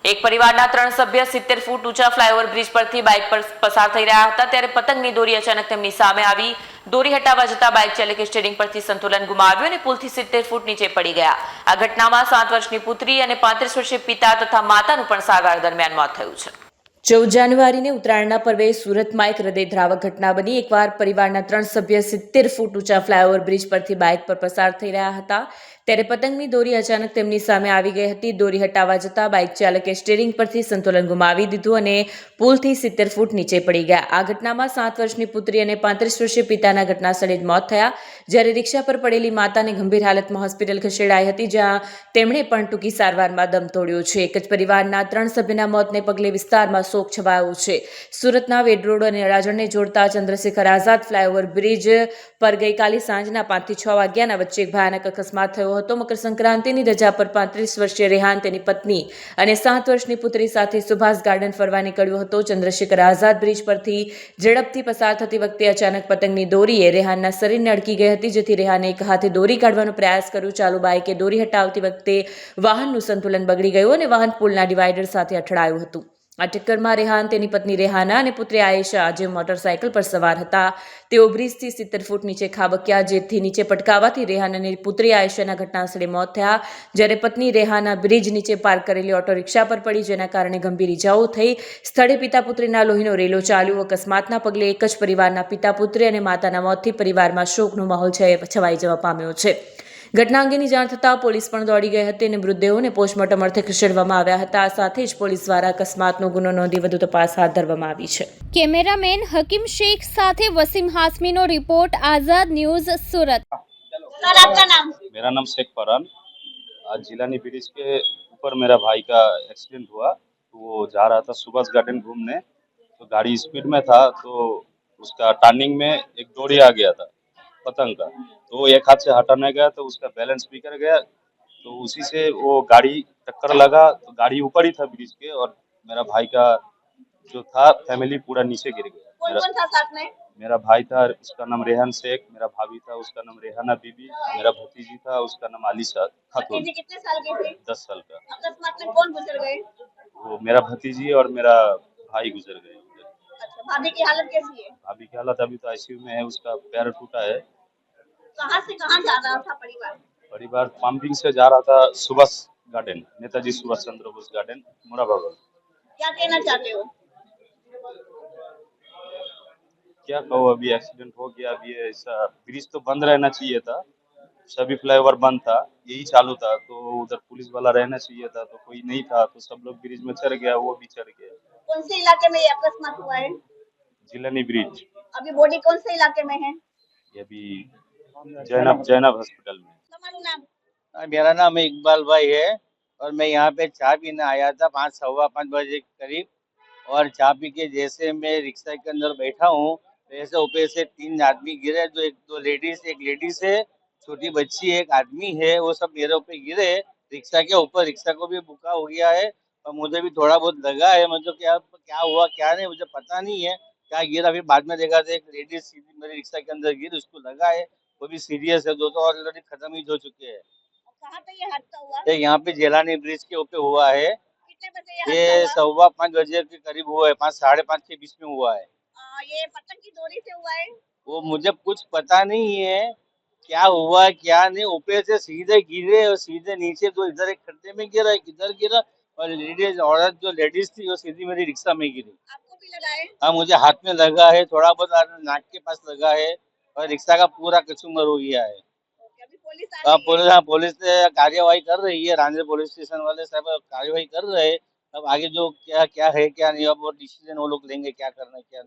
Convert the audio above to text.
એક પરિવારના 3 સભ્ય 70 ફૂટ ઊંચા ફ્લાયઓવર બ્રિજ પરથી બાઇક પર પસાર થઈ રહ્યા હતા ત્યારે પતંગની દોરી અચાનક તેમની સામે આવી. દોરી હટાવવા જતા બાઇક ચાલકે સ્ટીયરિંગ પરથી સંતુલન ગુમાવ્યું અને પુલથી 70 ફૂટ નીચે પડી ગયા. આ ઘટનામાં 7 વર્ષની પુત્રી અને 35 વર્ષીય પિતા તથા માતાનું પણ સારવાર દરમિયાન મોત થયું છે. 14 જાન્યુઆરીને ઉત્તરાયણના પર્વે સુરતમાં એક હૃદયદ્રાવક ઘટના બની. એકવાર પરિવારના 3 સભ્ય 70 ફૂટ ઊંચા ફ્લાયઓવર બ્રિજ પરથી બાઇક પર પસાર થઈ રહ્યા હતા ત્યારે પતંગની દોરી અચાનક તેમની સામે આવી ગઈ હતી. દોરી હટાવવા જતા બાઇક ચાલકે સ્ટીયરિંગ પરથી સંતુલન ગુમાવી દીધું અને પુલથી 70 ફૂટ નીચે પડી ગયા. આ ઘટનામાં 7 વર્ષની પુત્રી અને 35 વર્ષીય પિતાના ઘટનાસ્થળે જ મોત થયા, જ્યારે રિક્ષા પર પડેલી માતાને ગંભીર હાલતમાં હોસ્પિટલ ખસેડાઈ હતી, જ્યાં તેમણે પણ ટૂંકી સારવારમાં દમ તોડ્યો છે. એક જ પરિવારના 3 સભ્યના મોતને પગલે વિસ્તારમાં શોક છવાયો છે. સુરતના વેડ રોડ અને અડાજણને જોડતા ચંદ્રશેખર આઝાદ ફ્લાયઓવર બ્રિજ પર ગઈકાલે સાંજના 5 થી 6 વાગ્યાના વચ્ચે એક ભયાનક અકસ્માત થયો હતો. મકર સંક્રાંતિની રજા પર 35 વર્ષીય રેહાન, તેની પત્ની અને 7 વર્ષની પુત્રી સાથે સુભાષ ગાર્ડન ફરવા નીકળ્યો હતો. ચંદ્રશેખર આઝાદ બ્રિજ પરથી ઝડપથી પસાર થતી વખતે અચાનક પતંગની દોરીએ રેહાનના શરીરને અડકી ગઈ હતી, જેથી રેહાને એક હાથે દોરી કાઢવાનો પ્રયાસ કર્યો. ચાલુ બાઇકે દોરી હટાવતી વખતે વાહનનું સંતુલન બગડી ગયું અને વાહન પુલના ડિવાઈડર સાથે અથડાયું હતું. આ ટક્કરમાં રેહાન, તેની પત્ની રેહાના અને પુત્રી આયેશા જે મોટરસાયકલ પર સવાર હતા તેઓ બ્રિજથી 70 ફૂટ નીચે ખાબક્યા, જેથી નીચે પટકાવાથી રેહાન અને પુત્રી આયેશાના ઘટનાસ્થળે મોત થયા, જ્યારે પત્ની રેહાના બ્રિજ નીચે પાર્ક કરેલી ઓટો રિક્ષા પર પડી, જેના કારણે ગંભીર ઇજાઓ થઈ. સ્થળે પિતા પુત્રીના લોહીનો રેલો ચાલ્યો. અકસ્માતના પગલે એક જ પરિવારના પિતા, પુત્રી અને માતાના મોતથી પરિવારમાં શોકનો માહોલ છવાઈ જવા પામ્યો છે. ઘટના અંગેની જાણ થતાં પોલીસ પણ દોડી ગઈ હતી અને મૃતદેહોને પોસ્ટમોર્ટમ અર્થે ખસેડવામાં આવ્યા હતા. આ સાથે જ પોલીસ દ્વારા અકસ્માતનો ગુનો નોંધી વધુ તપાસ હાથ ધરવામાં આવી છે. કેમેરામેન हकीम शेख साथे वसीम हाशमीનો रिपोर्ट, आजाद न्यूज, सूरत। सर आपका नाम? मेरा नाम शेख फरहान। आज जिलानी ब्रिज के ऊपर मेरा भाई का एक्सीडेंट हुआ, तो वो जा रहा था सुभाष गार्डन घूमने, तो गाड़ी स्पीड में था, तो उसका टर्निंग में एक डोरी आ गया था पतंग का, तो एक हाथ से हटाने गया तो उसका बैलेंस बिगड़ गया, तो उसी से वो गाड़ी टक्कर लगा, तो गाड़ी ऊपर ही था ब्रिज के, और मेरा भाई का जो था फैमिली पूरा नीचे गिर गया। कौन कौन था साथ में? मेरा भाई था, उसका नाम रेहान शेख, मेरा भाभी था, उसका नाम रेहाना बीबी, मेरा भतीजी था, उसका नाम आलिशा खातून, भतीजी कितने साल की थी? 10 साल का। अकस्मात में कौन गुजर गए? वो मेरा भतीजी और मेरा भाई गुजर गए। अच्छा, भाभी की हालत कैसी है? भाभी की हालत अभी तो आईसीयू में है, उसका पैर टूटा है। कहाँ से कहाँ जा रहा था परिवार? परिवार पंपिंग से जा रहा था सुभाष गार्डन, नेताजी सुभाष चंद्र बोस गार्डन, मोराबाग। क्या कहना चाहते हो? क्या कहो, अभी एक्सीडेंट हो गया, अभी ऐसा ब्रिज तो बंद रहना चाहिए था, सभी फ्लाईओवर बंद था, यही चालू था, तो उधर पुलिस वाला रहना चाहिए था, तो कोई नहीं था, तो सब लोग ब्रिज में चढ़ गया, वो भी चढ़ गया। कौन से इलाके में ये अकस्मात हुआ है? जिलानी ब्रिज। अभी बॉडी कौन से इलाके में है? ये अभी जैनब हॉस्पिटल में। तुम्हारा नाम? मेरा नाम इकबाल भाई है और मैं यहाँ पे चाय पीने आया था 5 सवा 5 बजे के करीब, और चाय पी के जैसे मैं रिक्शा के अंदर बैठा हूँ, तो ऐसे ऊपर से 3 आदमी गिरे, जो एक लेडीज है, छोटी बच्ची है, एक आदमी है, वो सब मेरे ऊपर गिरे रिक्शा के ऊपर। रिक्शा को भी बुका हो गया है और मुझे भी थोड़ा बहुत लगा है, मुझे क्या हुआ क्या नहीं मुझे पता नहीं है, क्या गिरा। फिर बाद में देखा तो एक लेडीज सीधी मेरी रिक्शा के अंदर गिरी, उसको लगा है, वो भी सीरियस है, 2 तो ऑलरेडी खत्म ही हो चुके हैं। कहाँ पे ये हादसा हुआ? ये यहाँ पे जेलानी ब्रिज के ऊपर हुआ है, कितने बजे ये हादसा हुआ? सवा 5 बजे के करीब हुआ है, 5 साढ़े 5 के बीच में हुआ है। ये पतंग की डोरी से हुआ है? वो मुझे कुछ पता नहीं है क्या हुआ क्या नहीं, ऊपर से सीधे गिरे और सीधे नीचे, तो इधर एक खड्डे में गिरा, एक इधर गिरा, और औरत जो लेडीज थी वो सीधी मेरी रिक्शा में गिरी। आपको भी लगा है? हाँ, मुझे हाथ में लगा है, थोड़ा बहुत नाक के पास लगा है, और रिक्शा का पूरा कचूमर हो गया है। अभी पुलिस आ रही है? पुलिस कार्यवाही कर रही है, रांझे पुलिस स्टेशन वाले सब कार्यवाही कर रहे हैं। अब आगे जो क्या है क्या नहीं, अब वो डिसीजन वो लोग लेंगे, क्या करना है क्या नहीं।